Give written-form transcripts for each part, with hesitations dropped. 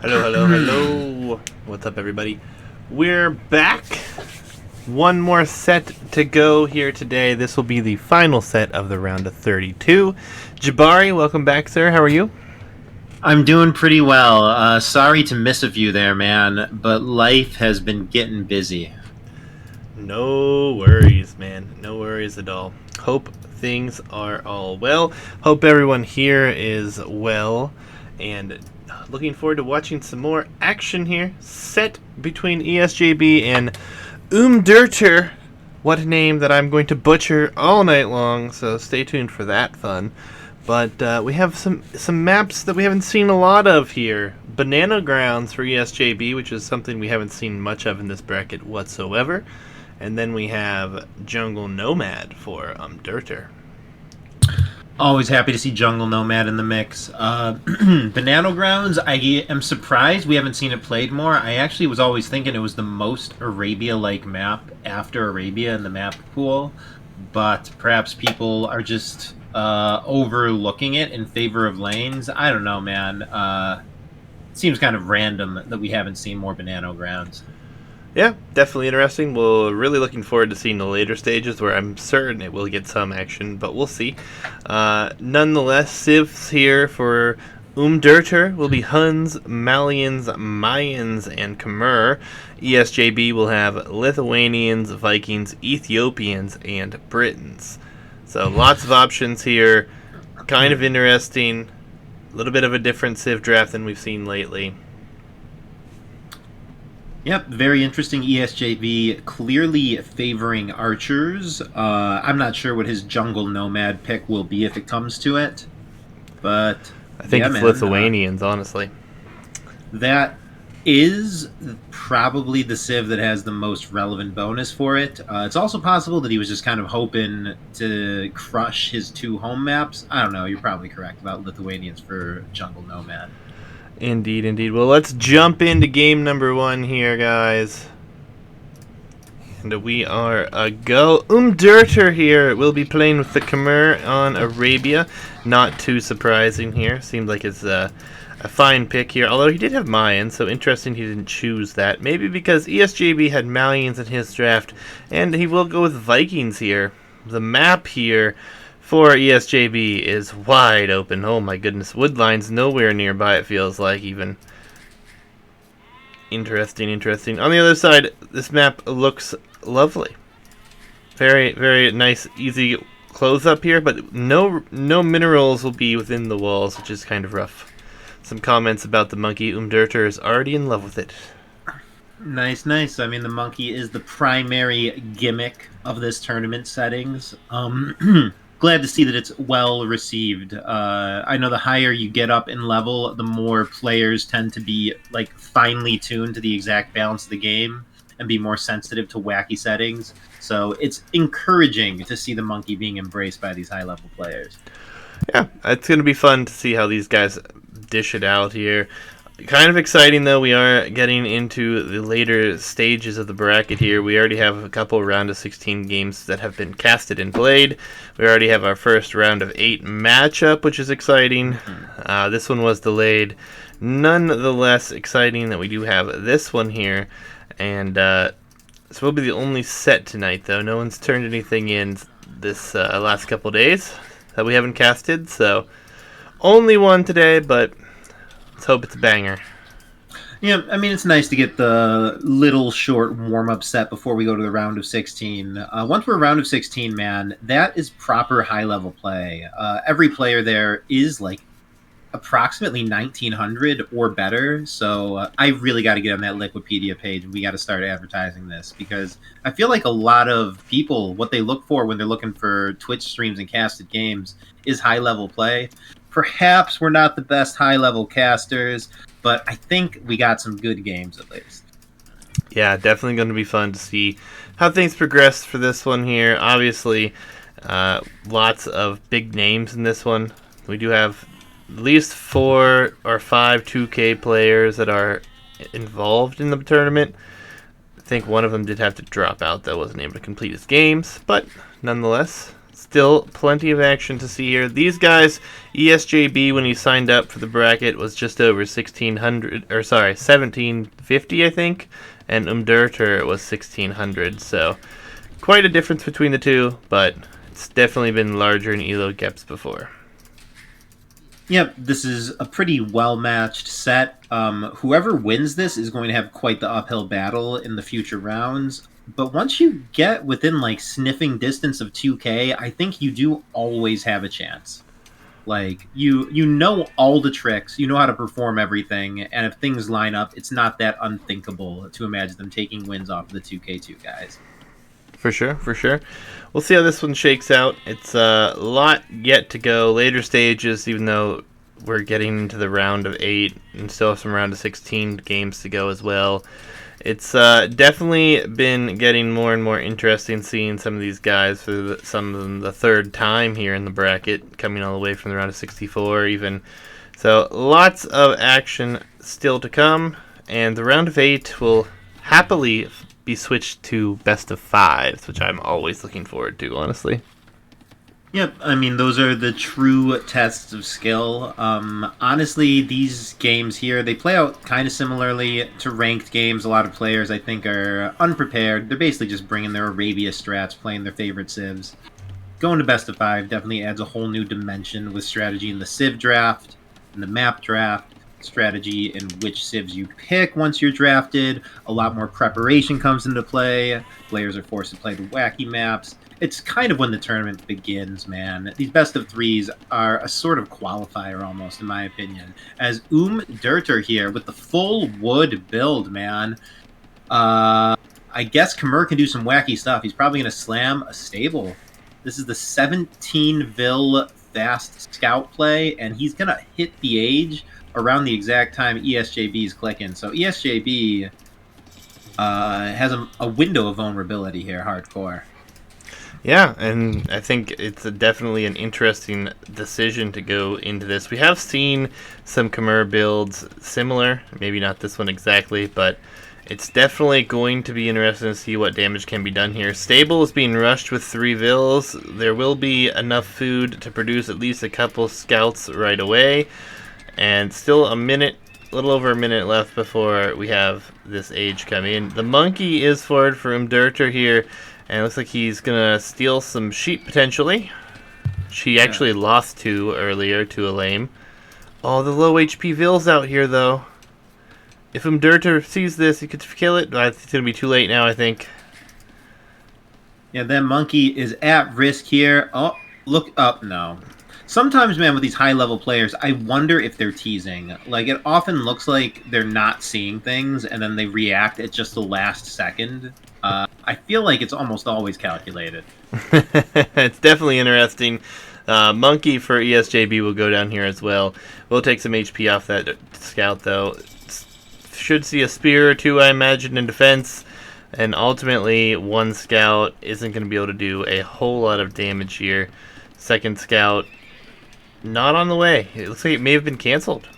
Hello, hello, hello. What's up, everybody? We're back. One more set to go here today. This will be the final set of the round of 32. Jabari, welcome back, sir. How are you? I'm doing pretty well. Sorry to miss a few there, man, but life has been getting busy. No worries, man. No worries at all. Hope things are all well. Hope everyone here is well. And looking forward to watching some more action here. Set between Esjb and Umdeuter. What a name that I'm going to butcher all night long, so stay tuned for that fun. But we have some maps that we haven't seen a lot of here. Banana Grounds for Esjb, which is something we haven't seen much of in this bracket whatsoever. And then we have Jungle Nomad for Umdeuter. Always happy to see Jungle Nomad in the mix. Banano Grounds, I am surprised we haven't seen it played more. I actually was always thinking it was the most Arabia-like map after Arabia in the map pool, but perhaps people are just overlooking it in favor of lanes. I don't know, man. Seems kind of random that we haven't seen more Banano Grounds. Yeah, definitely interesting. We're really looking forward to seeing the later stages where I'm certain it will get some action, but we'll see. Nonetheless, civs here for Umdeuter will be Huns, Malians, Mayans, and Khmer. Esjb will have Lithuanians, Vikings, Ethiopians, and Britons. So lots of options here. Kind of interesting. A little bit of a different civ draft than we've seen lately. Yep, very interesting. ESJV clearly favoring archers. I'm not sure what his jungle nomad pick will be if it comes to it, but I think yeah, it's man, Lithuanians, honestly. that is probably the civ that has the most relevant bonus for it. It's also possible that he was just kind of hoping to crush his two home maps. I don't know. You're probably correct about Lithuanians for jungle nomad. Indeed, indeed. Well, let's jump into game number one here, guys. And we are a go. Umdeuter here will be playing with the Khmer on Arabia. Not too surprising here. Seemed like it's a fine pick here. Although he did have Mayan, so interesting he didn't choose that. Maybe because ESJB had Malians in his draft, and he will go with Vikings here. The map here for Esjb is wide open. Oh my goodness. Woodline's nowhere nearby, it feels like, even. Interesting, interesting. On the other side, this map looks lovely. Very, very nice, easy close up here, but no minerals will be within the walls, which is kind of rough. Some comments about the monkey. Umdeuter is already in love with it. Nice, nice. I mean, the monkey is the primary gimmick of this tournament settings. Glad to see that it's well received. I know the higher you get up in level, the more players tend to be like finely tuned to the exact balance of the game and be more sensitive to wacky settings. So it's encouraging to see the monkey being embraced by these high level players. Yeah, it's going to be fun to see how these guys dish it out here. Kind of exciting, though. We are getting into the later stages of the bracket here. We already have a couple round of 16 games that have been casted and played. We already have our first round of 8 matchup, which is exciting. This one was delayed. Nonetheless, exciting that we do have this one here. And this will be the only set tonight, though. No one's turned anything in this last couple days that we haven't casted. So only one today, but let's hope it's a banger. Yeah, I mean, it's nice to get the little short warm-up set before we go to the round of 16. Once we're round of 16, man, that is proper high-level play. Every player there is, like, approximately 1,900 or better, so I really got to get on that Liquipedia page, and we got to start advertising this, because I feel like a lot of people, what they look for when they're looking for Twitch streams and casted games is high-level play. Perhaps we're not the best high-level casters, but I think we got some good games at least. Yeah, definitely going to be fun to see how things progress for this one here. Obviously, lots of big names in this one. We do have at least 4 or 5 2K players that are involved in the tournament. I think one of them did have to drop out, though, wasn't able to complete his games, but nonetheless, Still plenty of action to see here. These guys, Esjb, when he signed up for the bracket, was just over 1600, or sorry, 1750, I think, and Umdeuter was 1600. So quite a difference between the two, but it's definitely been larger in elo gaps before. Yep, this is a pretty well-matched set. Whoever wins this is going to have quite the uphill battle in the future rounds. But once you get within like sniffing distance of 2K, I think you do always have a chance. Like you know all the tricks, you know how to perform everything, and if things line up, it's not that unthinkable to imagine them taking wins off of the 2K2 guys. For sure, for sure. We'll see how this one shakes out. It's a lot yet to go. Later stages, even though we're getting into the round of 8 and still have some round of 16 games to go as well. It's definitely been getting more and more interesting seeing some of these guys for some of them the third time here in the bracket, coming all the way from the round of 64 even. So lots of action still to come, and the round of 8 will happily be switched to best of 5s, which I'm always looking forward to, honestly. Yep, I mean, those are the true tests of skill. Honestly, these games here, they play out kind of similarly to ranked games. A lot of players, I think, are unprepared. They're basically just bringing their Arabia strats, playing their favorite civs. Going to best of 5 definitely adds a whole new dimension with strategy in the civ draft, in the map draft, strategy in which civs you pick once you're drafted. A lot more preparation comes into play. Players are forced to play the wacky maps. It's kind of when the tournament begins, man. These best of 3s are a sort of qualifier almost, in my opinion. As Umdeuter here with the full wood build, man. I guess Khmer can do some wacky stuff. He's probably going to slam a stable. This is the 17 Vil fast scout play, and he's going to hit the age around the exact time Esjb is clicking. So Esjb has a window of vulnerability here, hardcore. Yeah, and I think it's definitely an interesting decision to go into this. We have seen some Khmer builds similar, maybe not this one exactly, but it's definitely going to be interesting to see what damage can be done here. Stable is being rushed with 3 Vils. There will be enough food to produce at least a couple scouts right away, and still a little over a minute left before we have this age come in. The monkey is forward for Umdeuter here, and it looks like he's going to steal some sheep, potentially. She actually lost 2 earlier to a lame. Oh, the low HP Vils out here, though. If Umdeuter sees this, he could kill it. But it's going to be too late now, I think. Yeah, that monkey is at risk here. Oh, look up. No. Sometimes, man, with these high-level players, I wonder if they're teasing. Like, it often looks like they're not seeing things, and then they react at just the last second. I feel like it's almost always calculated. It's definitely interesting. Monkey for Esjb will go down here as well. We'll take some HP off that scout, though. Should see a spear or 2, I imagine, in defense. And ultimately, 1 scout isn't going to be able to do a whole lot of damage here. Second scout, not on the way. It looks like it may have been canceled.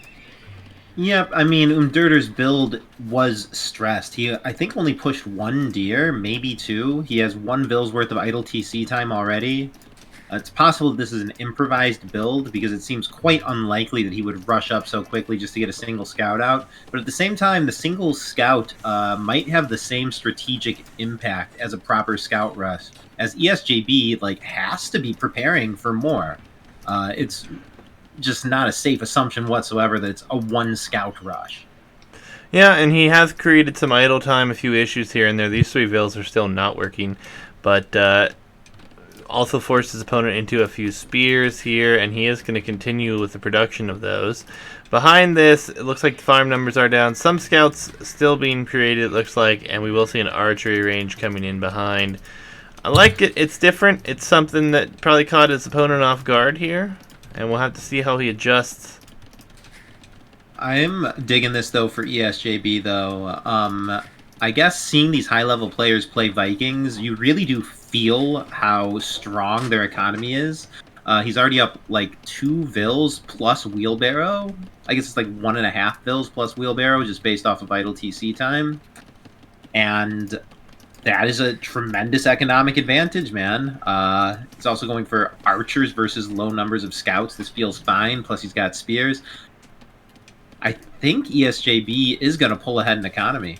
Yep, I mean, Umdeuter's build was stressed. He, I think, only pushed 1 deer, maybe 2. He has 1 Vil's worth of idle TC time already. It's possible this is an improvised build, because it seems quite unlikely that he would rush up so quickly just to get a single scout out. But at the same time, the single scout might have the same strategic impact as a proper scout rush, as Esjb has to be preparing for more. It's just not a safe assumption whatsoever that it's a 1 scout rush. Yeah, and he has created some idle time, a few issues here and there. These 3 Vils are still not working, but also forced his opponent into a few spears here, and he is going to continue with the production of those. Behind this, it looks like the farm numbers are down. Some scouts still being created, it looks like, and we will see an archery range coming in behind. I like it. It's different. It's something that probably caught his opponent off guard here, and we'll have to see how he adjusts. I'm digging this, though, for Esjb, though. I guess seeing these high-level players play Vikings, you really do feel how strong their economy is. He's already up, 2 Vils plus wheelbarrow. I guess it's 1.5 Vils plus wheelbarrow, just based off of idle TC time. And That is a tremendous economic advantage, man. He's also going for archers versus low numbers of scouts. This feels fine. Plus, he's got spears. I think ESJB is going to pull ahead in economy.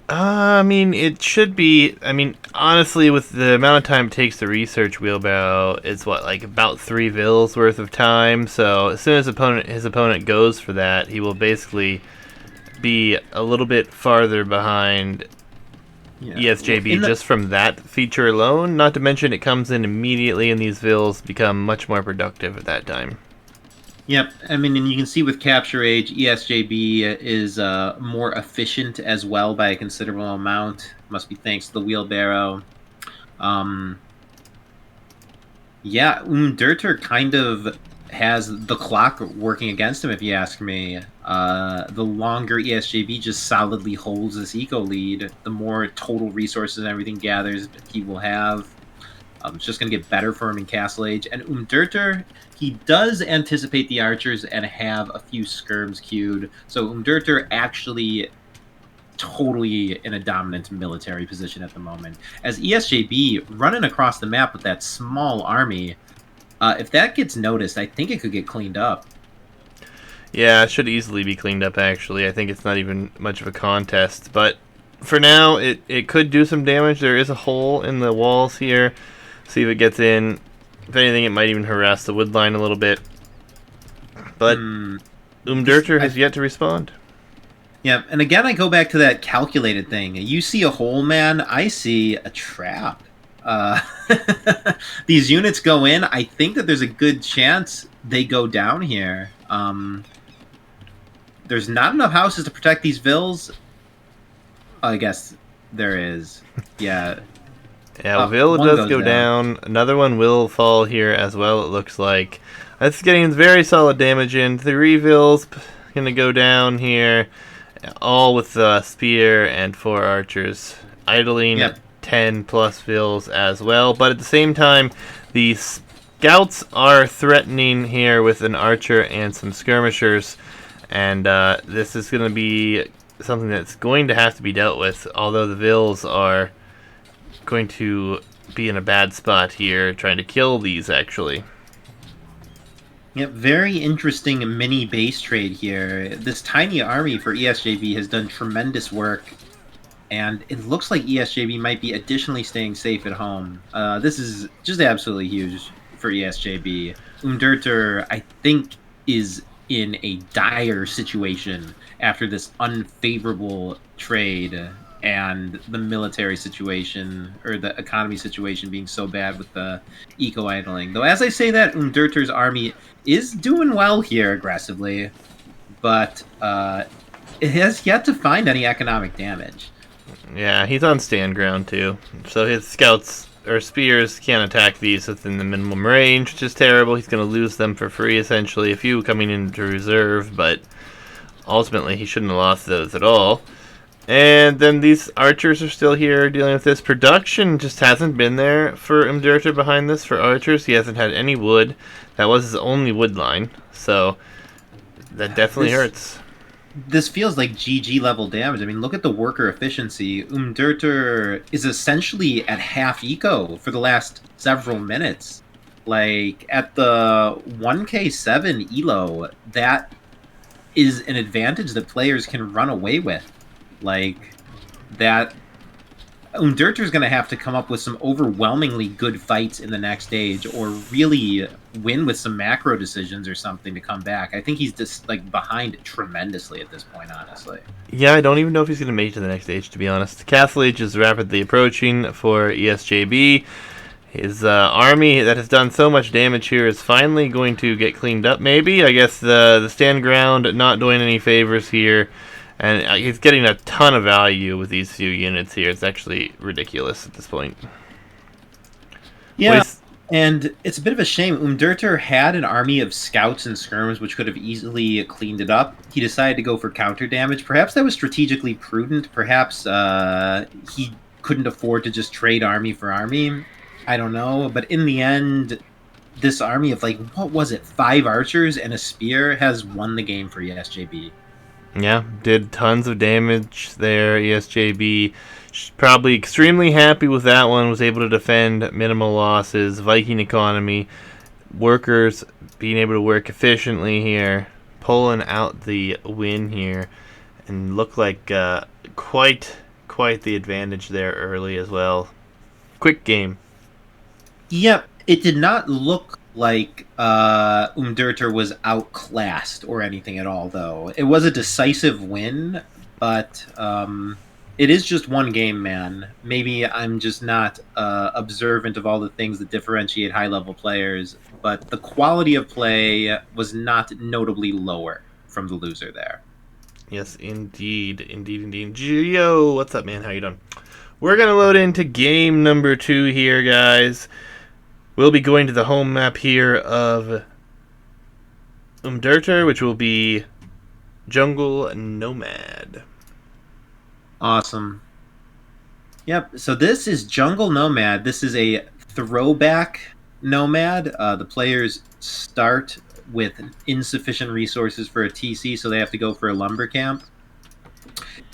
I mean, it should be. I mean, honestly, with the amount of time it takes to research wheelbarrow, it's what, like about 3 vills worth of time. So as soon as his opponent goes for that, he will basically be a little bit farther behind ESJB just from that feature alone. Not to mention, it comes in immediately, and these vills become much more productive at that time. Yep, I mean, and you can see with Capture Age, ESJB is more efficient as well by a considerable amount. Must be thanks to the wheelbarrow. Yeah, Umdeuter kind of has the clock working against him, if you ask me. The longer ESJB just solidly holds this eco lead, the more total resources and everything gathers he will have. It's just going to get better for him in Castle Age. And Umdeuter, he does anticipate the archers and have a few skirms queued. So Umdeuter actually totally in a dominant military position at the moment. As ESJB running across the map with that small army, if that gets noticed, I think it could get cleaned up. Yeah, it should easily be cleaned up, actually. I think it's not even much of a contest. But for now, it could do some damage. There is a hole in the walls here. See if it gets in. If anything, it might even harass the wood line a little bit. But Umdeuter has yet to respond. Yeah, and again, I go back to that calculated thing. You see a hole, man. I see a trap. These units go in. I think that there's a good chance they go down here. There's not enough houses to protect these vills. I guess there is. Yeah. Yeah, Vill does go down. Another one will fall here as well, it looks like. That's getting very solid damage in. 3 vills going to go down here. All with spear and 4 archers. Idling 10 plus vills as well. But at the same time, the scouts are threatening here with an archer and some skirmishers. And this is going to be something that's going to have to be dealt with. Although the vills are going to be in a bad spot here, trying to kill these, actually. Yep, very interesting mini base trade here. This tiny army for ESJB has done tremendous work, and it looks like ESJB might be additionally staying safe at home. This is just absolutely huge for ESJB. Umdeuter, I think, is in a dire situation after this unfavorable trade and the military situation, or the economy situation being so bad with the eco-idling. Though as I say that, Umdeuter's army is doing well here aggressively, but it has yet to find any economic damage. Yeah, he's on stand ground too. So his scouts or spears can't attack these within the minimum range, which is terrible. He's going to lose them for free, essentially. A few coming into reserve, but ultimately he shouldn't have lost those at all. And then these archers are still here dealing with this. Production just hasn't been there for Umdeuter behind this for archers. He hasn't had any wood. That was his only wood line. So that definitely hurts. This feels like GG level damage. I mean, look at the worker efficiency. Umdeuter is essentially at half eco for the last several minutes. Like, at the 1k7 elo, that is an advantage that players can run away with. Like, that Umdeuter is going to have to come up with some overwhelmingly good fights in the next stage, or really win with some macro decisions or something to come back. I think he's just like behind tremendously at this point, honestly. Yeah, I don't even know if he's going to make it to the next stage, to be honest. Castle Age is rapidly approaching for ESJB. His army that has done so much damage here is finally going to get cleaned up, maybe. I guess the stand ground not doing any favors here. And he's getting a ton of value with these few units here. It's actually ridiculous at this point. Yeah, and it's a bit of a shame. Umdeuter had an army of scouts and skirms which could have easily cleaned it up. He decided to go for counter damage. Perhaps that was strategically prudent. Perhaps he couldn't afford to just trade army for army. I don't know. But in the end, this army of, like, what was it, 5 archers and a spear has won the game for ESJB. Yeah, did tons of damage there. ESJB Probably extremely happy with that one. Was able to defend minimal losses. Viking economy. Workers being able to work efficiently here. Pulling out the win here. And look like quite the advantage there early as well. Quick game. Yep, it did not look like Umdeuter was outclassed or anything at all, though. It was a decisive win, but it is just one game, man. Maybe I'm just not observant of all the things that differentiate high-level players, but the quality of play was not notably lower from the loser there. Yes, indeed. Gio, what's up, man? How you doing? We're going to load into game number 2 here, guys. We'll be going to the home map here of Umdeuter, which will be Jungle Nomad. Awesome. Yep, so this is Jungle Nomad. This is a throwback Nomad. The players start with insufficient resources for a TC, so they have to go for a lumber camp.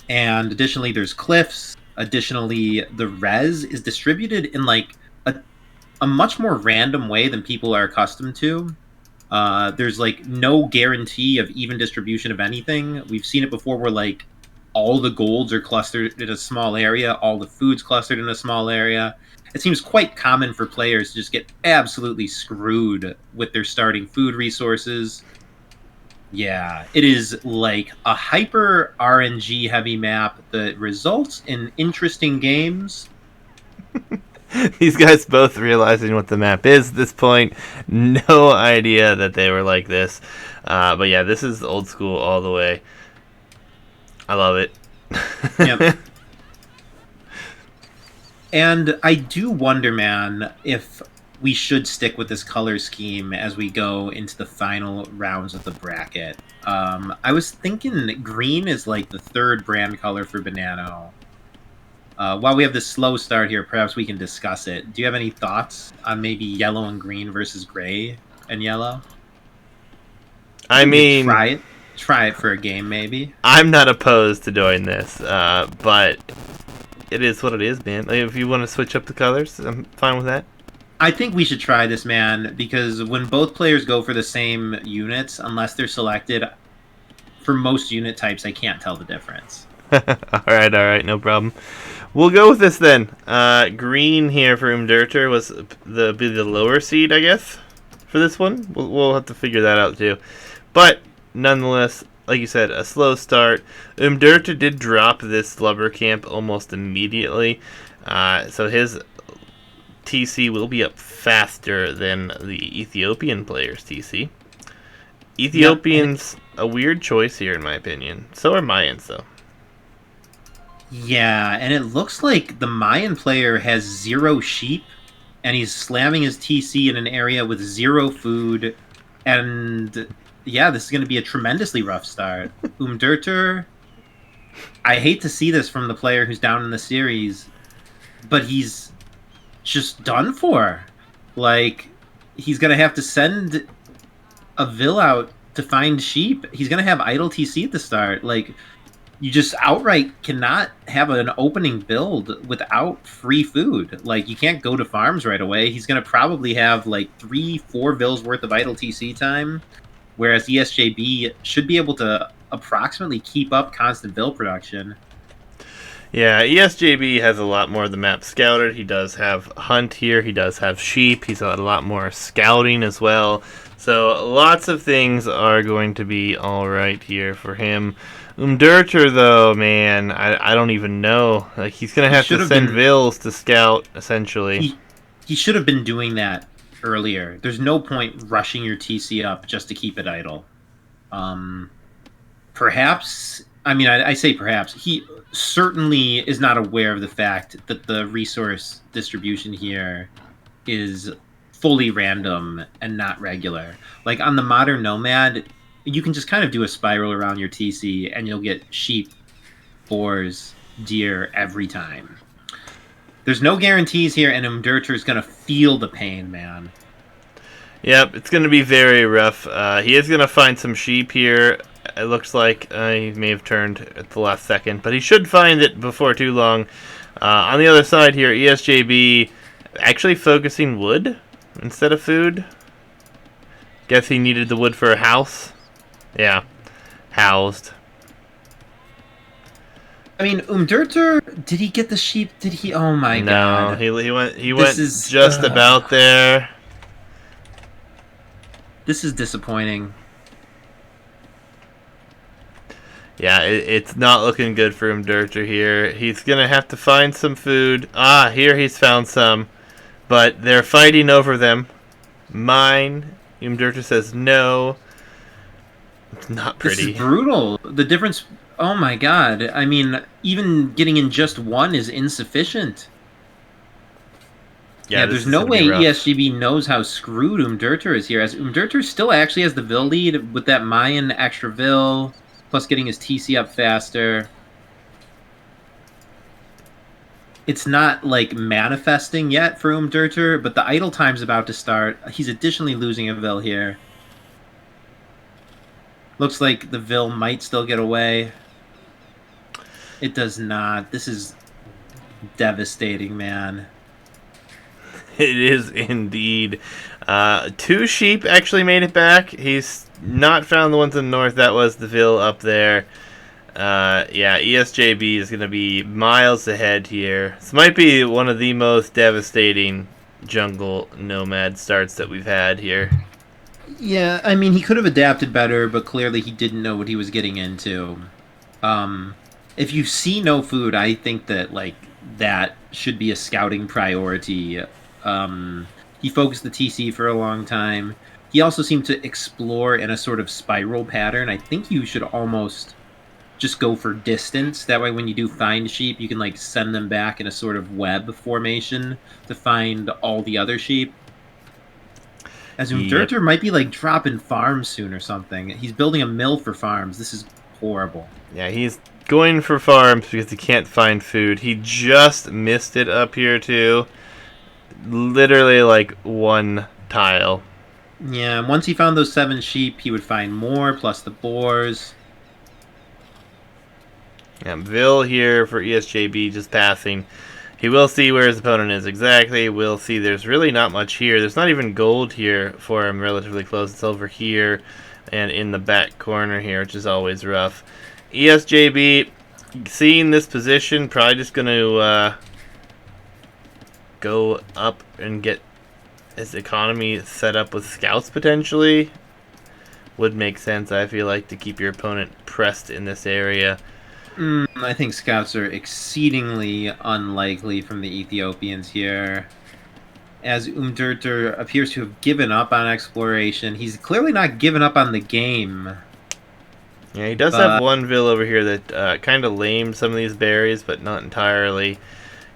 And additionally, there's cliffs. Additionally, the res is distributed in like a much more random way than people are accustomed to. There's like no guarantee of even distribution of anything. We've seen it before where like all the golds are clustered in a small area, all the food's clustered in a small area. It seems quite common for players to just get absolutely screwed with their starting food resources. Yeah, it is like a hyper RNG heavy map that results in interesting games. These guys both realizing what the map is at this point. No idea that they were like this. But yeah, this is old school all the way. I love it. Yep. And I do wonder, man, if we should stick with this color scheme as we go into the final rounds of the bracket. I was thinking green is like the third brand color for Banano. While we have this slow start here, perhaps we can discuss it. Do you have any thoughts on maybe yellow and green versus gray and yellow? I mean, try it for a game, maybe. I'm not opposed to doing this, but it is what it is, man. Like, if you want to switch up the colors, I'm fine with that. I think we should try this, man, because when both players go for the same units, unless they're selected, for most unit types, I can't tell the difference. all right, no problem. We'll go with this then. Green here for Umdeuter was the lower seed, I guess, for this one. We'll have to figure that out too. But nonetheless, like you said, a slow start. Umdeuter did drop this lumber camp almost immediately, so his TC will be up faster than the Ethiopian player's TC. Ethiopians, a weird choice here in my opinion. So are Mayans though. Yeah, and it looks like the Mayan player has 0 sheep, and he's slamming his TC in an area with 0 food, and yeah, this is going to be a tremendously rough start. Umdeuter, I hate to see this from the player who's down in the series, but he's just done for. Like, he's going to have to send a Vil out to find sheep. He's going to have idle TC at the start. Like, you just outright cannot have an opening build without free food. Like, you can't go to farms right away. He's going to probably have like 3-4 Vils worth of idle TC time, whereas Esjb should be able to approximately keep up constant Vil production. Yeah, Esjb has a lot more of the map scouted. He does have hunt here. He does have sheep. He's got a lot more scouting as well. So lots of things are going to be all right here for him. Umdeuter, though, man, I don't even know. Like, he's going to have to send Vils to scout, essentially. He should have been doing that earlier. There's no point rushing your TC up just to keep it idle. Perhaps, I mean, I say perhaps, he certainly is not aware of the fact that the resource distribution here is fully random and not regular. Like, on the modern Nomad, you can just kind of do a spiral around your TC and you'll get sheep, boars, deer every time. There's no guarantees here, and Umdeuter is going to feel the pain, man. Yep, it's going to be very rough. He is going to find some sheep here. it looks like he may have turned at the last second, but he should find it before too long. On the other side here, ESJB actually focusing wood instead of food. Guess he needed the wood for a house. Yeah, housed. I mean, Umdeuter, did he get the sheep? Did he? Oh my god! No, he went just about there. This is disappointing. Yeah, it's not looking good for Umdeuter here. He's gonna have to find some food. Ah, here he's found some, but they're fighting over them. Mine. Umdeuter says no. It's not pretty. This is brutal. The difference. Oh my god. I mean, even getting in just one is insufficient. Yeah, there's no way Esjb knows how screwed Umdeuter is here, as Umdeuter still actually has the Vil lead with that Mayan extra Vil, plus getting his TC up faster. It's not, like, manifesting yet for Umdeuter, but the idle time's about to start. He's additionally losing a Vil here. Looks like the Vil might still get away. It does not. This is devastating, man. It is indeed. 2 sheep actually made it back. He's not found the ones in the north. That was the Vil up there. Yeah, ESJB is going to be miles ahead here. This might be one of the most devastating jungle nomad starts that we've had here. Yeah, I mean, he could have adapted better, but clearly he didn't know what he was getting into. If you see no food, I think that, like, that should be a scouting priority. He focused the TC for a long time. He also seemed to explore in a sort of spiral pattern. I think you should almost just go for distance. That way when you do find sheep, you can, like, send them back in a sort of web formation to find all the other sheep. As Umdeuter might be, like, dropping farms soon or something. He's building a mill for farms. This is horrible. Yeah, he's going for farms because he can't find food. He just missed it up here, too. Literally, like, 1 tile. Yeah, once he found those 7 sheep, he would find more, plus the boars. Yeah, Vil here for ESJB just passing. He will see where his opponent is exactly. We'll see there's really not much here. There's not even gold here for him relatively close. It's over here and in the back corner here, which is always rough. ESJB, seeing this position, probably just going to go up and get his economy set up with scouts potentially. Would make sense, I feel like, to keep your opponent pressed in this area. I think scouts are exceedingly unlikely from the Ethiopians here. As Umdeuter appears to have given up on exploration, he's clearly not given up on the game. Yeah, he does have 1 Vil over here that kind of lamed some of these berries, but not entirely.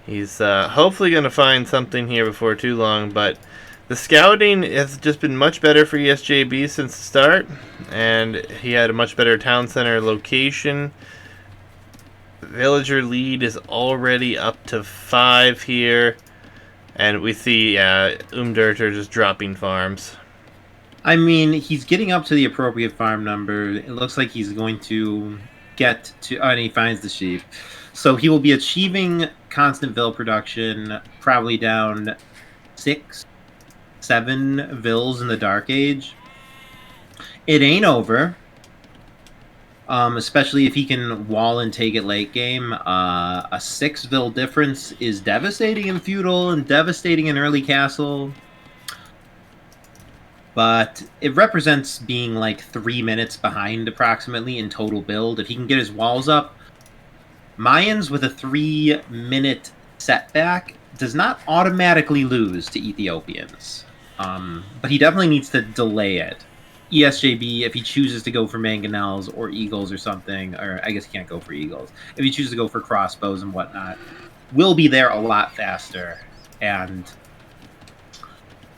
He's hopefully going to find something here before too long, but the scouting has just been much better for ESJB since the start, and he had a much better town center location. Villager lead is already up to 5 here, and we see Umdeuter just dropping farms. I mean, he's getting up to the appropriate farm number. It looks like he's going to get to... Oh, and he finds the sheep. So he will be achieving constant Vil production, probably down 6, 7 Vils in the Dark Age. It ain't over. Especially if he can wall and take it late game. A 6 Vil difference is devastating in Feudal and devastating in early Castle. But it represents being like 3 minutes behind approximately in total build. If he can get his walls up, Mayans with a 3-minute setback does not automatically lose to Ethiopians. But he definitely needs to delay it. ESJB, if he chooses to go for mangonels or eagles or something, or I guess he can't go for eagles, if he chooses to go for crossbows and whatnot, will be there a lot faster. And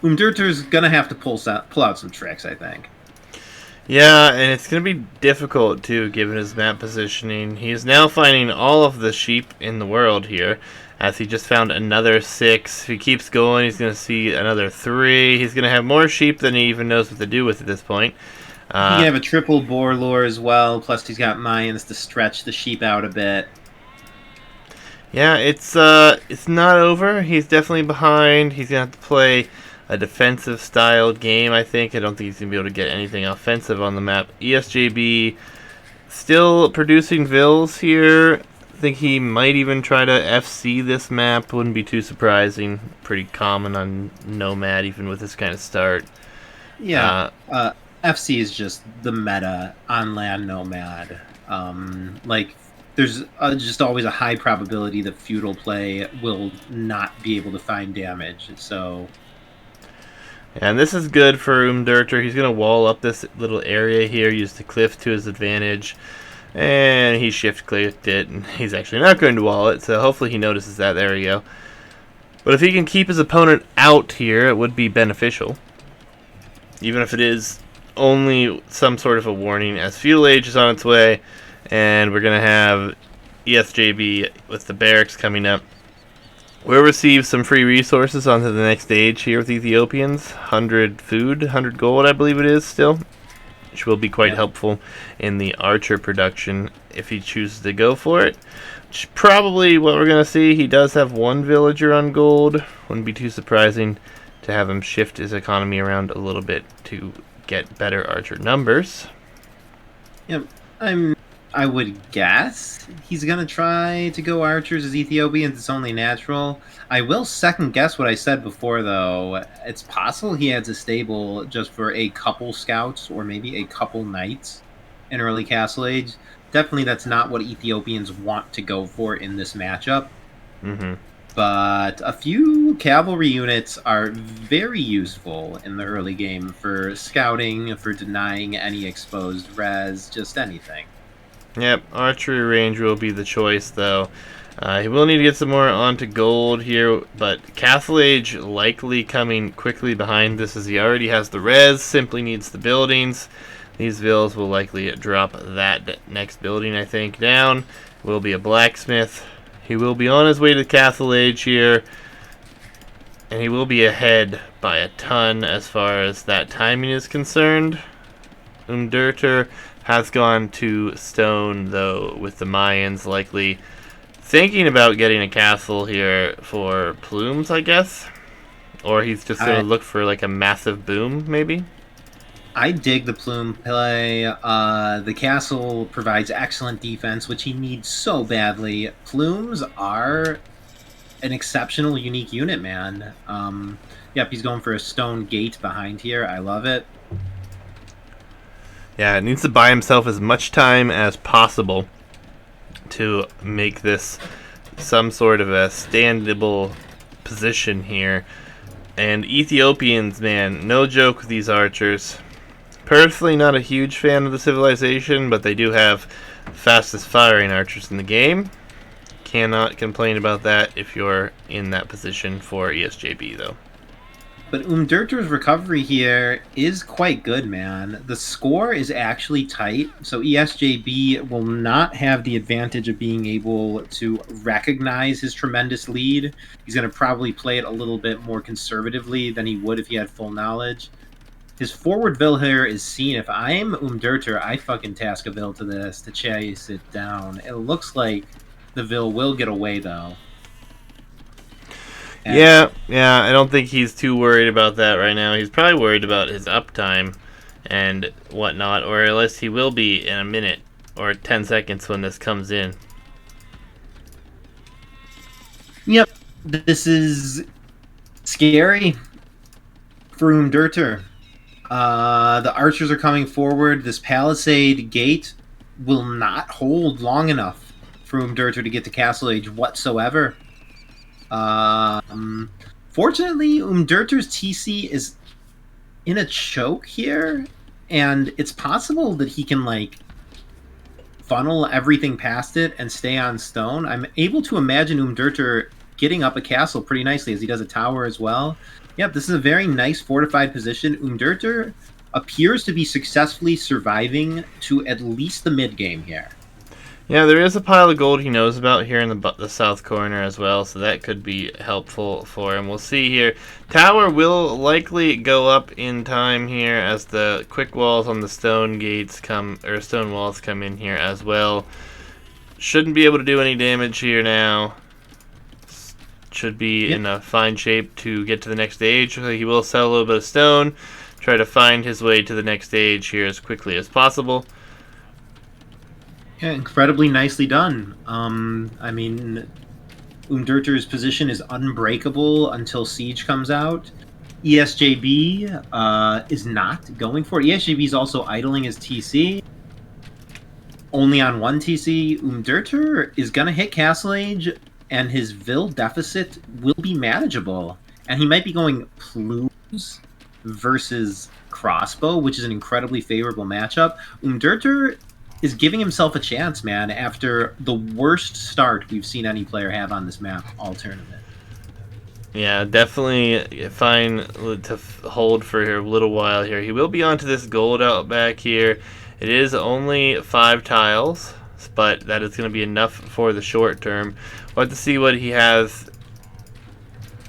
Umdeuter's going to have to pull out some tricks, I think. Yeah, and it's going to be difficult, too, given his map positioning. He's now finding all of the sheep in the world here, as he just found another 6. If he keeps going, he's going to see another 3. He's going to have more sheep than he even knows what to do with at this point. He can have a triple boar lore as well. Plus, he's got Mayans to stretch the sheep out a bit. Yeah, it's not over. He's definitely behind. He's gonna have to play a defensive styled game. I think. I don't think he's gonna be able to get anything offensive on the map. ESJB still producing vills here. I think he might even try to FC this map. Wouldn't be too surprising. Pretty common on Nomad, even with this kind of start. Yeah, FC is just the meta on land Nomad. Like, there's just always a high probability that feudal play will not be able to find damage. So, and this is good for Umdeuter. He's going to wall up this little area here, use the cliff to his advantage. And he shift-clicked it, and he's actually not going to wall it, so hopefully he notices that. There we go. But if he can keep his opponent out here, it would be beneficial. Even if it is only some sort of a warning, as Feudal Age is on its way, and we're going to have ESJB with the barracks coming up. We'll receive some free resources onto the next stage here with Ethiopians. 100 food, 100 gold, I believe it is still, which will be quite helpful in the archer production if he chooses to go for it. Which is probably what we're going to see. He does have one villager on gold. Wouldn't be too surprising to have him shift his economy around a little bit to get better archer numbers. yeah, I would guess he's gonna try to go archers as Ethiopians. It's only natural. I will second guess what I said before, though. It's possible he adds a stable just for a couple scouts or maybe a couple knights in early Castle Age. Definitely, that's not what Ethiopians want to go for in this matchup. Mm-hmm. But a few cavalry units are very useful in the early game for scouting, for denying any exposed res, just anything. Yep, archery range will be the choice, though. He will need to get some more onto gold here, but Castle Age likely coming quickly behind this as he already has the res, simply needs the buildings. These vills will likely drop that next building, I think, down. Will be a blacksmith. He will be on his way to Castle Age here, and he will be ahead by a ton as far as that timing is concerned. Umdeuter has gone to stone, though, with the Mayans likely thinking about getting a castle here for plumes, I guess. Or he's just going to look for like a massive boom, maybe. I dig the plume play. The castle provides excellent defense, which he needs so badly. Plumes are an exceptional, unique unit, man. Yep, he's going for a stone gate behind here. I love it. Yeah, it needs to buy himself as much time as possible to make this some sort of a standable position here. And Ethiopians, man, no joke with these archers. Personally, not a huge fan of the civilization, but they do have fastest firing archers in the game. Cannot complain about that if you're in that position for ESJB, though. But Umdeuter's recovery here is quite good, man. The score is actually tight, so ESJB will not have the advantage of being able to recognize his tremendous lead. He's going to probably play it a little bit more conservatively than he would if he had full knowledge. His forward vill here is seen. If I'm Umdeuter, I fucking task a vill to this to chase it down. It looks like the vill will get away, though. And yeah, I don't think he's too worried about that right now. He's probably worried about his uptime and whatnot, or at least he will be in a minute or 10 seconds when this comes in. Yep, this is scary for Umdeuter. The archers are coming forward. This palisade gate will not hold long enough for Umdeuter to get to Castle Age whatsoever. Fortunately, Umdeuter's TC is in a choke here, and it's possible that he can like funnel everything past it and stay on stone. I'm able to imagine Umdeuter getting up a castle pretty nicely as he does a tower as well. Yep, this is a very nice fortified position. Umdeuter appears to be successfully surviving to at least the mid game here. Yeah, there is a pile of gold he knows about here in the south corner as well, so that could be helpful for him. We'll see here. Tower will likely go up in time here as the quick walls on the stone gates come, or stone walls come in here as well. Shouldn't be able to do any damage here now. Should be in a fine shape to get to the next stage. He will sell a little bit of stone, try to find his way to the next stage here as quickly as possible. Yeah, incredibly nicely done. I mean, Umdeuter's position is unbreakable until Siege comes out. Esjb is not going for it. Esjb is also idling his TC. Only on one TC. Umdeuter is going to hit Castle Age, and his Vil deficit will be manageable. And he might be going Plumes versus Crossbow, which is an incredibly favorable matchup. Umdeuter is giving himself a chance, man, after the worst start we've seen any player have on this map all tournament. Yeah, definitely fine to hold for a little while here. He will be onto this gold out back here. It is only 5 tiles, but that is going to be enough for the short term. We'll have to see what he has.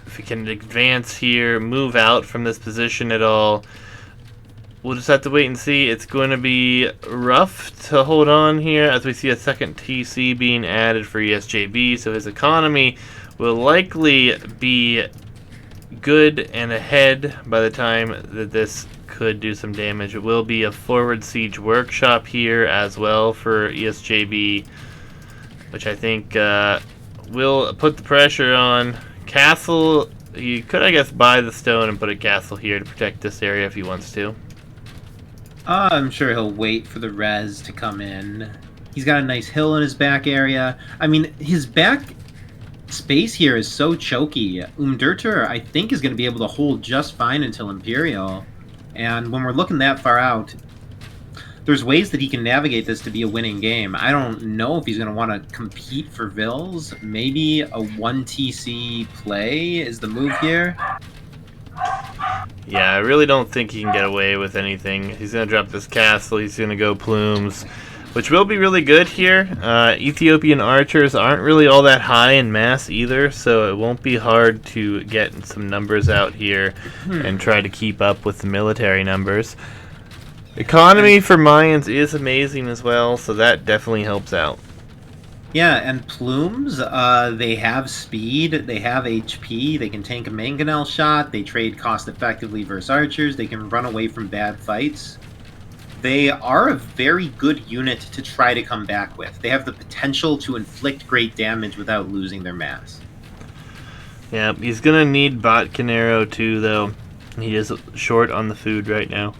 If he can advance here, move out from this position at all. We'll just have to wait and see. It's going to be rough to hold on here as we see a second TC being added for Esjb, so his economy will likely be good and ahead by the time that this could do some damage. It will be a forward siege workshop here as well for Esjb, which I think will put the pressure on. Castle, you could, I guess, buy the stone and put a castle here to protect this area if he wants to. I'm sure he'll wait for the res to come in. He's got a nice hill in his back area. I mean, his back space here is so choky. Umdeuter, I think, is going to be able to hold just fine until Imperial. And when we're looking that far out, there's ways that he can navigate this to be a winning game. I don't know if he's going to want to compete for Vils. Maybe a 1TC play is the move here. Yeah, I really don't think he can get away with anything. He's going to drop this castle. He's going to go Plumes, which will be really good here. Ethiopian archers aren't really all that high in mass either, so it won't be hard to get some numbers out here and try to keep up with the military numbers. Economy for Mayans is amazing as well, so that definitely helps out. Yeah, and Plumes, they have speed, they have HP, they can tank a mangonel shot, they trade cost effectively versus archers, they can run away from bad fights. They are a very good unit to try to come back with. They have the potential to inflict great damage without losing their mass. Yeah, he's going to need Bot Canero too, though. He is short on the food right now.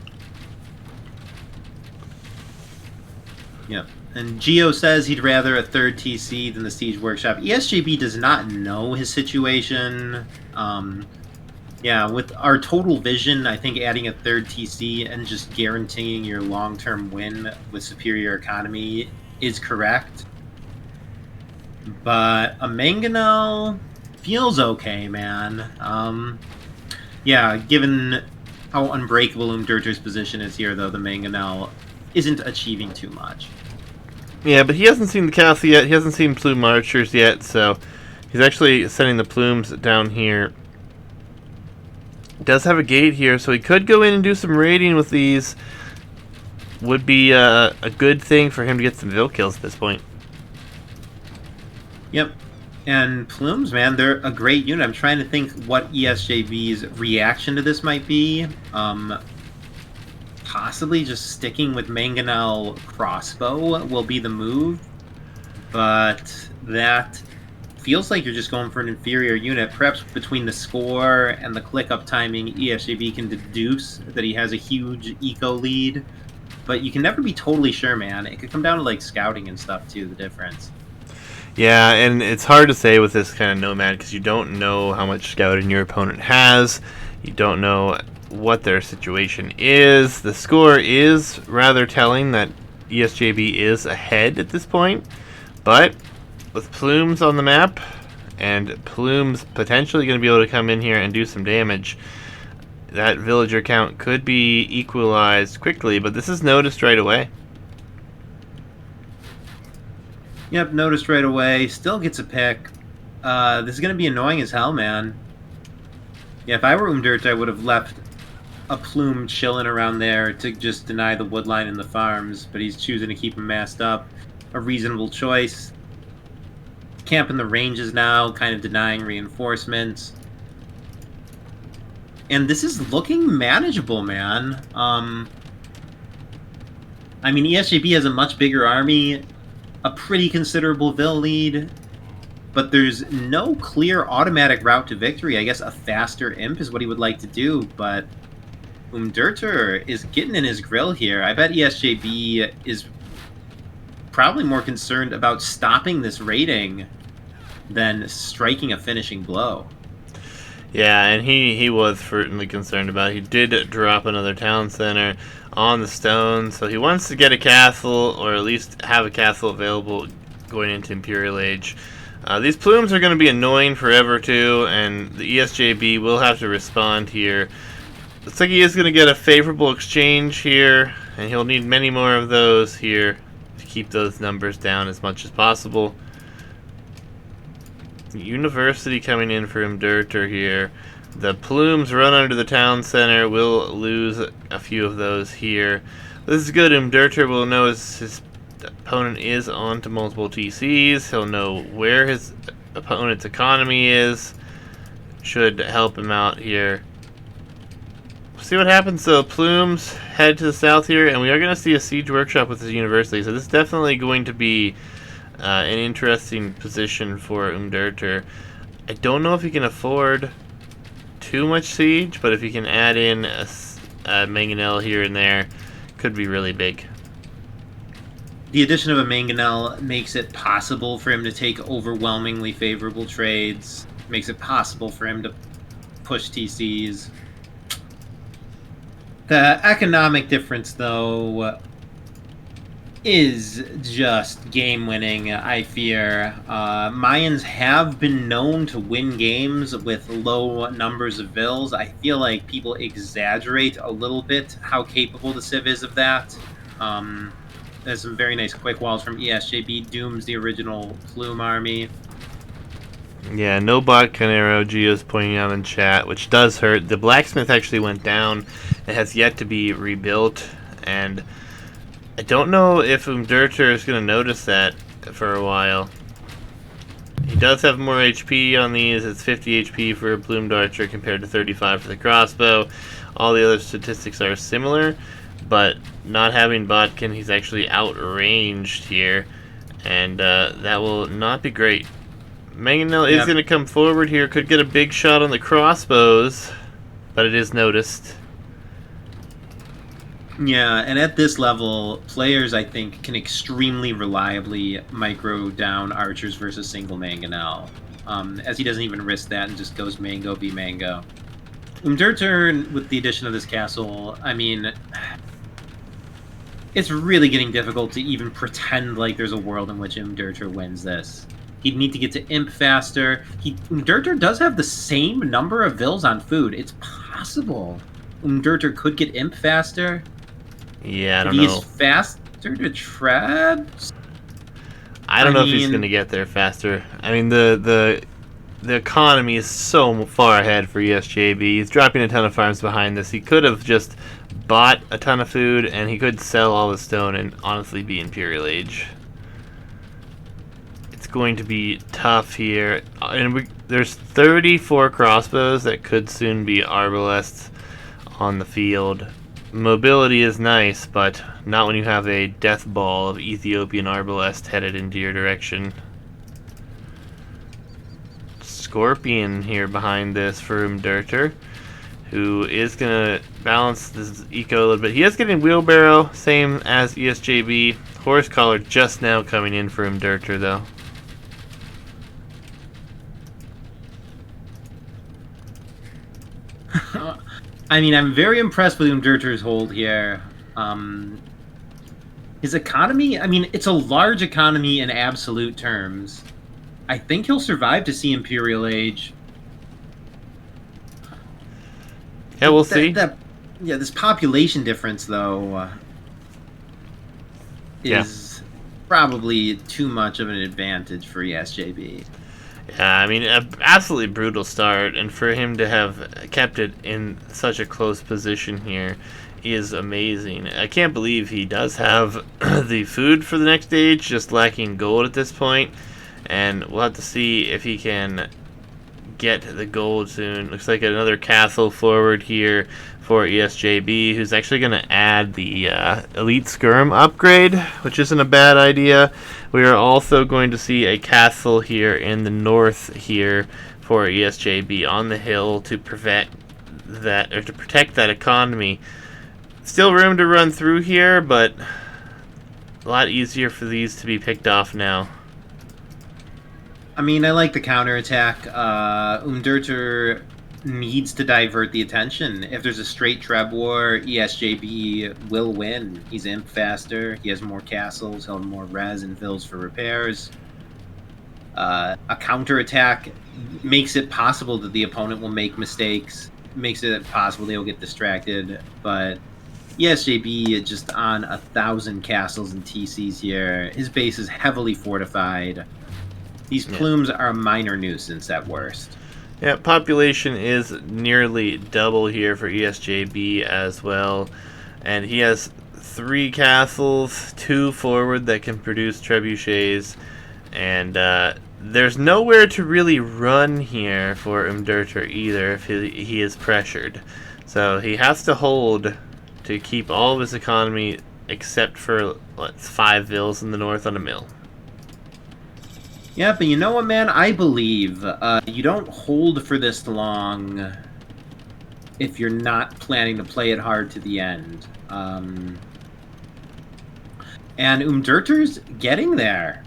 Yeah. And Geo says he'd rather a third TC than the Siege Workshop. Esjb does not know his situation. Yeah, with our total vision, I think adding a third TC and just guaranteeing your long-term win with superior economy is correct. But a Mangonel feels okay, man. Yeah, given how unbreakable Umdeuter's position is here, though, the Mangonel isn't achieving too much. Yeah, but he hasn't seen the castle yet. He hasn't seen Plume archers yet, so he's actually sending the Plumes down here. Does have a gate here, so he could go in and do some raiding with these. Would be a good thing for him to get some Vil kills at this point. Yep. And Plumes, man, they're a great unit. I'm trying to think what Esjb's reaction to this might be. Possibly just sticking with Mangonel Crossbow will be the move. But that feels like you're just going for an inferior unit. Perhaps between the score and the click-up timing, Esjb can deduce that he has a huge eco lead. But you can never be totally sure, man. It could come down to, like, scouting and stuff, too, the difference. Yeah, and it's hard to say with this kind of Nomad because you don't know how much scouting your opponent has. You don't know what their situation is. The score is rather telling that Esjb is ahead at this point. But with Plumes on the map, and Plumes potentially going to be able to come in here and do some damage, that villager count could be equalized quickly, but this is noticed right away. Yep, noticed right away. Still gets a pick. This is going to be annoying as hell, man. Yeah, if I were Umdeuter, I would have left a plume chilling around there to just deny the woodline and the farms, but he's choosing to keep him masked up. A reasonable choice. Camping the ranges now, kind of denying reinforcements. And this is looking manageable, man. I mean, Esjb has a much bigger army, a pretty considerable Vil lead, but there's no clear automatic route to victory. I guess a faster imp is what he would like to do, but Umdeuter is getting in his grill here. I bet Esjb is probably more concerned about stopping this raiding than striking a finishing blow. Yeah, and he was certainly concerned about it. He did drop another town center on the stone, so he wants to get a castle, or at least have a castle available going into Imperial Age. These plumes are going to be annoying forever too, and the ESJB will have to respond here. Looks like he is going to get a favorable exchange here, and he'll need many more of those here to keep those numbers down as much as possible. University coming in for Umdeuter here. The plumes run under the town center. Will lose a few of those here. This is good. Umdeuter will know his opponent is on to multiple TCs. He'll know where his opponent's economy is. Should help him out here. See what happens though. Plumes head to the south here, and we are going to see a siege workshop with his university. So this is definitely going to be an interesting position for Umdeuter. I don't know if he can afford too much siege, but if he can add in a mangonel here and there, could be really big. The addition of a mangonel makes it possible for him to take overwhelmingly favorable trades, makes it possible for him to push TCs. The economic difference, though, is just game-winning, I fear. Mayans have been known to win games with low numbers of Vils. I feel like people exaggerate a little bit how capable the Civ is of that. There's some very nice quick walls from Esjb, dooms the original Plume army. Yeah, no bot Canero, Gio's pointing out in chat, which does hurt. The blacksmith actually went down. It has yet to be rebuilt, and I don't know if Umdeuter is going to notice that for a while. He does have more HP on these. It's 50 HP for a plumed archer compared to 35 for the crossbow. All the other statistics are similar, but not having Botkin, he's actually outranged here, and that will not be great. Mangonel is going to come forward here, could get a big shot on the crossbows, but it is noticed. Yeah, and at this level, players, I think, can extremely reliably micro down archers versus single mangonel, as he doesn't even risk that and just goes mango v mango. Umdeuter, with the addition of this castle, I mean, it's really getting difficult to even pretend like there's a world in which Umdeuter wins this. He'd need to get to imp faster. Umdeuter does have the same number of Vils on food. It's possible Umdeuter could get imp faster. Yeah, I don't know. He's faster to Trebs? I don't know if he's going to get there faster. I mean, the economy is so far ahead for Esjb. He's dropping a ton of farms behind this. He could have just bought a ton of food, and he could sell all the stone and honestly be Imperial Age. It's going to be tough here. And there's 34 crossbows that could soon be arbalests on the field. Mobility is nice, but not when you have a death ball of Ethiopian arbalest headed into your direction. Scorpion here behind this for Umdeuter, who is going to balance this eco a little bit. He is getting wheelbarrow, same as Esjb. Horse collar just now coming in for Umdeuter, though. I mean, I'm very impressed with Umdeuter's hold here. His economy, I mean, it's a large economy in absolute terms. I think he'll survive to see Imperial Age. Yeah, we'll see. This population difference, though, is probably too much of an advantage for Esjb. Yeah, I mean, an absolutely brutal start, and for him to have kept it in such a close position here is amazing. I can't believe he does have the food for the next stage, just lacking gold at this point, and we'll have to see if he can get the gold soon. Looks like another castle forward here for ESJB, who's actually going to add the Elite Skirm upgrade, which isn't a bad idea. We are also going to see a castle here in the north here for ESJB on the hill to prevent that, or to protect that economy. Still room to run through here, but a lot easier for these to be picked off now. I mean, I like the counterattack. Umdeuter needs to divert the attention. If there's a straight Treb war, ESJB will win. He's imp faster. He has more castles. He'll have more res and vills for repairs. A counterattack makes it possible that the opponent will make mistakes. Makes it possible they'll get distracted. But ESJB just on 1,000 castles and TCs here. His base is heavily fortified. These plumes are a minor nuisance at worst. Yeah, population is nearly double here for ESJB as well. And he has 3 castles, 2 forward that can produce trebuchets. And there's nowhere to really run here for Umdeuter either if he is pressured. So he has to hold to keep all of his economy except for 5 vills in the north on a mill. Yeah, but you know what, man? I believe you don't hold for this long if you're not planning to play it hard to the end. And Umdeuter's getting there.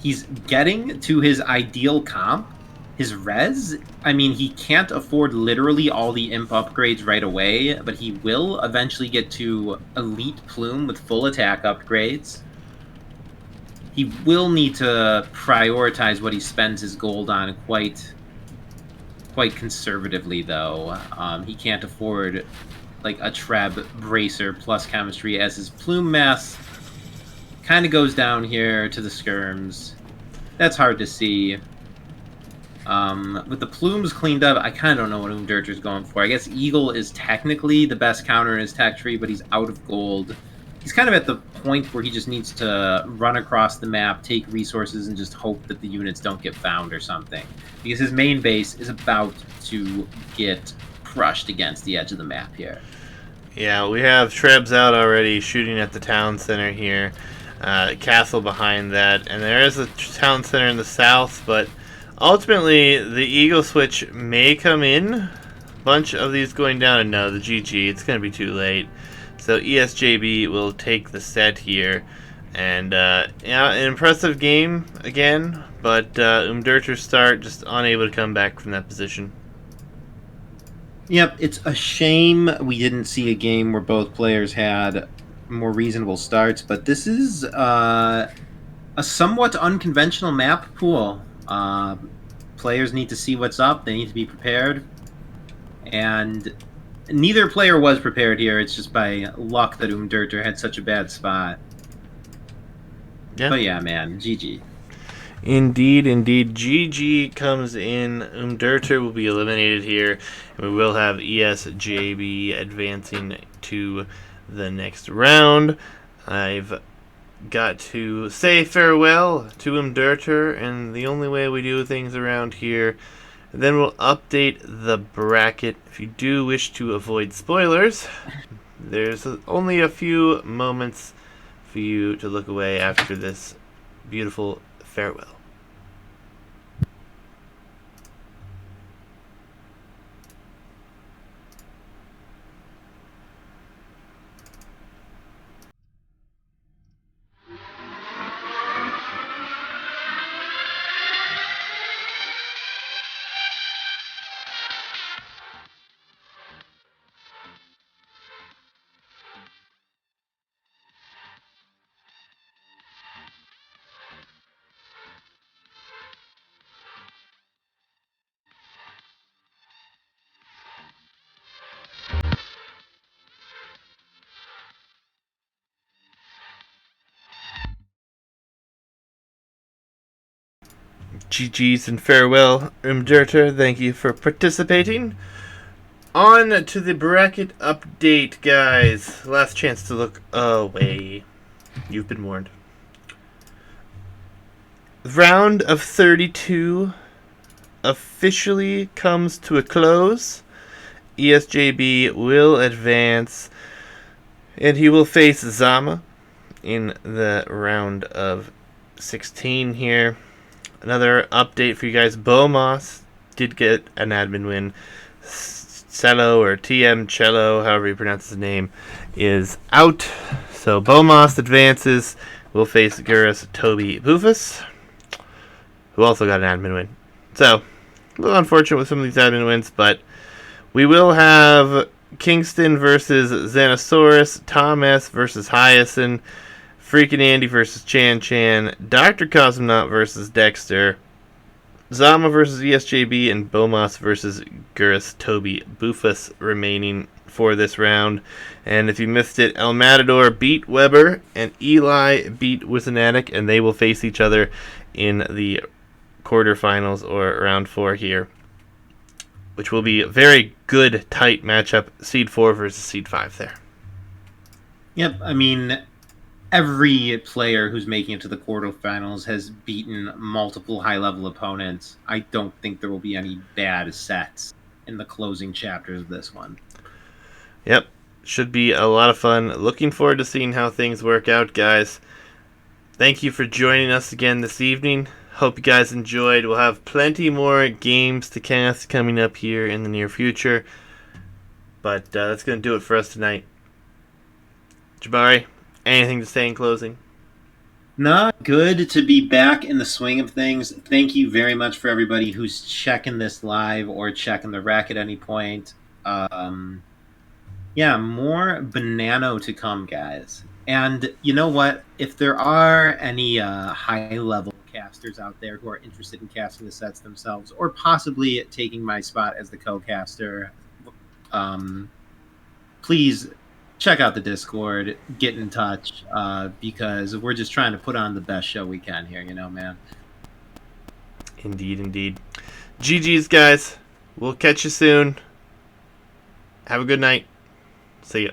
He's getting to his ideal comp. His res, I mean, he can't afford literally all the imp upgrades right away, but he will eventually get to Elite Plume with full attack upgrades. He will need to prioritize what he spends his gold on quite conservatively, though. He can't afford like a Treb Bracer plus chemistry, as his plume mass kind of goes down here to the skirms. That's hard to see. With the plumes cleaned up, I kind of don't know what Umdeuter's going for. I guess Eagle is technically the best counter in his tech tree, but he's out of gold. He's kind of at the point where he just needs to run across the map, take resources, and just hope that the units don't get found or something. Because his main base is about to get crushed against the edge of the map here. Yeah, we have Trebs out already shooting at the town center here. Castle behind that. And there is a town center in the south, but ultimately the Eagle Switch may come in. A bunch of these going down, and no, the GG, it's going to be too late. So ESJB will take the set here. And yeah, an impressive game again, but Umdeuter's start just unable to come back from that position. Yep, it's a shame we didn't see a game where both players had more reasonable starts, but this is a somewhat unconventional map pool. Players need to see what's up, they need to be prepared, and neither player was prepared here. It's just by luck that Umdeuter had such a bad spot. Yeah. But yeah, man, GG. Indeed, indeed. GG comes in. Umdeuter will be eliminated here. And we will have ESJB advancing to the next round. I've got to say farewell to Umdeuter, and the only way we do things around here. Then we'll update the bracket. If you do wish to avoid spoilers, there's only a few moments for you to look away after this beautiful farewell. GG's and farewell, Umdeuter. Thank you for participating. On to the bracket update, guys. Last chance to look away. You've been warned. Round of 32 officially comes to a close. Esjb will advance, and he will face Zama in the round of 16 here. Another update for you guys. Bomos did get an admin win. Cello or TM Cello, however you pronounce his name, is out. So Bomos advances. Will face Gurus Toby Bufus, who also got an admin win. So, a little unfortunate with some of these admin wins, but we will have Kingston versus Xenosaurus, Tom S versus Hyacinth, Freakin' Andy versus Chan Chan, Dr. Cosmonaut versus Dexter, Zama versus Esjb, and Bomos versus Gurus Toby Bufus remaining for this round. And if you missed it, El Matador beat Weber, and Eli beat Wizanatic, and they will face each other in the quarterfinals or round 4 here, which will be a very good, tight matchup. Seed 4 versus Seed 5 there. Yep, I mean, every player who's making it to the quarterfinals has beaten multiple high-level opponents. I don't think there will be any bad sets in the closing chapters of this one. Yep, should be a lot of fun. Looking forward to seeing how things work out, guys. Thank you for joining us again this evening. Hope you guys enjoyed. We'll have plenty more games to cast coming up here in the near future. But that's going to do it for us tonight. Jabari, anything to say in closing? Not good to be back in the swing of things. Thank you very much for everybody who's checking this live or checking the rack at any point. Yeah, more Banano to come, guys. And you know what? If there are any high-level casters out there who are interested in casting the sets themselves, or possibly taking my spot as the co-caster, please check out the Discord, get in touch, because we're just trying to put on the best show we can here, you know, man. Indeed, indeed. GG's, guys. We'll catch you soon. Have a good night. See ya.